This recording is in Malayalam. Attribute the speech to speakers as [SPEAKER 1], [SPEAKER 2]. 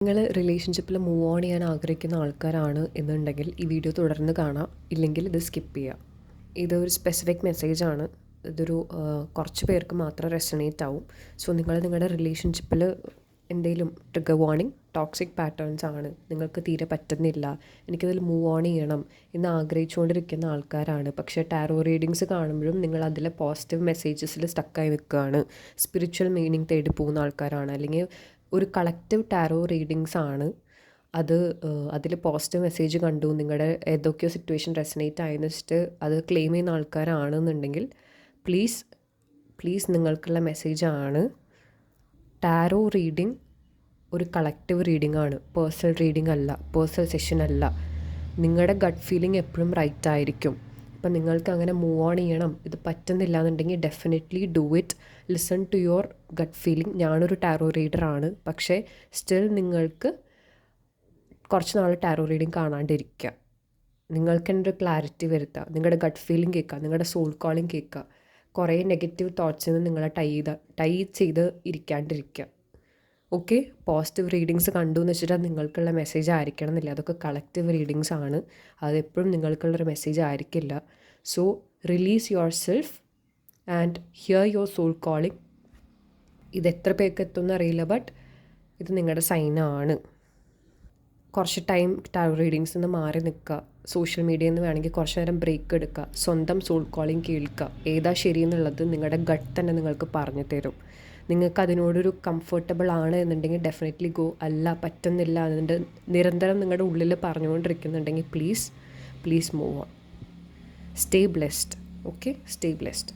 [SPEAKER 1] നിങ്ങൾ റിലേഷൻഷിപ്പിൽ മൂവ് ഓൺ ചെയ്യാൻ ആഗ്രഹിക്കുന്ന ആൾക്കാരാണ് എന്നുണ്ടെങ്കിൽ ഈ വീഡിയോ തുടർന്ന് കാണാം, ഇല്ലെങ്കിൽ ഇത് സ്കിപ്പ് ചെയ്യുക. ഇതൊരു സ്പെസിഫിക് മെസ്സേജാണ്. ഇതൊരു കുറച്ച് പേർക്ക് മാത്രം റെസണേറ്റ് ആവും. സോ നിങ്ങൾ നിങ്ങളുടെ റിലേഷൻഷിപ്പിൽ എന്തെങ്കിലും ട്രിഗർ വാർണിംഗ്, ടോക്സിക് പാറ്റേൺസ് ആണ്, നിങ്ങൾക്ക് തീരെ പറ്റുന്നില്ല, എനിക്കതിൽ മൂവ് ഓൺ ചെയ്യണം എന്ന് ആഗ്രഹിച്ചുകൊണ്ടിരിക്കുന്ന ആൾക്കാരാണ്. പക്ഷേ ടാരോ റീഡിങ്സ് കാണുമ്പോഴും നിങ്ങൾ അതിലെ പോസിറ്റീവ് മെസ്സേജസിൽ സ്റ്റക്കായി നിൽക്കുകയാണ്, സ്പിരിച്വൽ മീനിങ് തേടി പോകുന്ന ആൾക്കാരാണ്, അല്ലെങ്കിൽ ഒരു കളക്റ്റീവ് ടാരോ റീഡിങ്സ് ആണ് അത്. അതിൽ പോസിറ്റീവ് മെസ്സേജ് കണ്ടു, നിങ്ങളുടെ ഏതൊക്കെയോ സിറ്റുവേഷൻ റെസനേറ്റ് ആയെന്ന് വെച്ചിട്ട് അത് ക്ലെയിം ചെയ്യുന്ന ആൾക്കാരാണെന്നുണ്ടെങ്കിൽ പ്ലീസ് നിങ്ങൾക്കുള്ള മെസ്സേജാണ്. ടാരോ റീഡിംഗ് ഒരു കളക്റ്റീവ് റീഡിംഗ് ആണ്, പേഴ്സണൽ റീഡിംഗ് അല്ല, പേഴ്സണൽ സെഷൻ അല്ല. നിങ്ങളുടെ ഗട്ട് ഫീലിംഗ് എപ്പോഴും റൈറ്റ് ആയിരിക്കും. അപ്പം നിങ്ങൾക്ക് അങ്ങനെ മൂവ് ഓൺ ചെയ്യണം, ഇത് പറ്റുന്നില്ല എന്നുണ്ടെങ്കിൽ definitely do it. Listen to your gut feeling. ഞാനൊരു ടാരോ റീഡറാണ്, പക്ഷേ സ്റ്റിൽ നിങ്ങൾക്ക് കുറച്ച് നാൾ ടാരോ റീഡിങ് കാണാണ്ടിരിക്കുക. നിങ്ങൾക്ക് എൻ്റെ ഒരു ക്ലാരിറ്റി വരുത്തുക, നിങ്ങളുടെ ഗട്ട് ഫീലിംഗ് കേൾക്കുക, നിങ്ങളുടെ സോൾ കോളിംഗ് കേൾക്കുക. കുറേ നെഗറ്റീവ് തോട്ട്സിൽ നിന്ന് നിങ്ങളെ ടൈ ചെയ്ത് ഇരിക്കാണ്ടിരിക്കുക. ഓക്കെ, പോസിറ്റീവ് റീഡിങ്സ് കണ്ടു എന്ന് വെച്ചിട്ട് നിങ്ങൾക്കുള്ള മെസ്സേജ് ആയിരിക്കണം എന്നില്ല. അതൊക്കെ കളക്റ്റീവ് റീഡിങ്സ് ആണ്, അതെപ്പോഴും നിങ്ങൾക്കുള്ളൊരു മെസ്സേജ് ആയിരിക്കില്ല. So release yourself and hear your soul calling. ഇത് എത്ര പേർക്ക് എത്തുമെന്ന് അറിയില്ല, ബട്ട് ഇത് നിങ്ങളുടെ സൈനാണ്. കുറച്ച് ടൈം ടാരോ റീഡിങ്സിൽ നിന്ന് മാറി നിൽക്കുക, സോഷ്യൽ മീഡിയയിൽ നിന്ന് വേണമെങ്കിൽ കുറച്ച് നേരം ബ്രേക്ക് എടുക്കുക, സ്വന്തം സോൾ കോളിംഗ് കേൾക്കുക. ഏതാ ശരിയെന്നുള്ളത് നിങ്ങളുടെ ഗട്ട് തന്നെ നിങ്ങൾക്ക് പറഞ്ഞു തരും. നിങ്ങൾക്ക് അതിനോടൊരു കംഫർട്ടബിൾ ആണ് എന്നുണ്ടെങ്കിൽ ഡെഫിനറ്റ്ലി ഗോ. അല്ല, പറ്റുന്നില്ല എന്നുണ്ട് നിരന്തരം നിങ്ങളുടെ ഉള്ളിൽ പറഞ്ഞുകൊണ്ടിരിക്കുന്നുണ്ടെങ്കിൽ please move on. Stay blessed. Okay, stay blessed.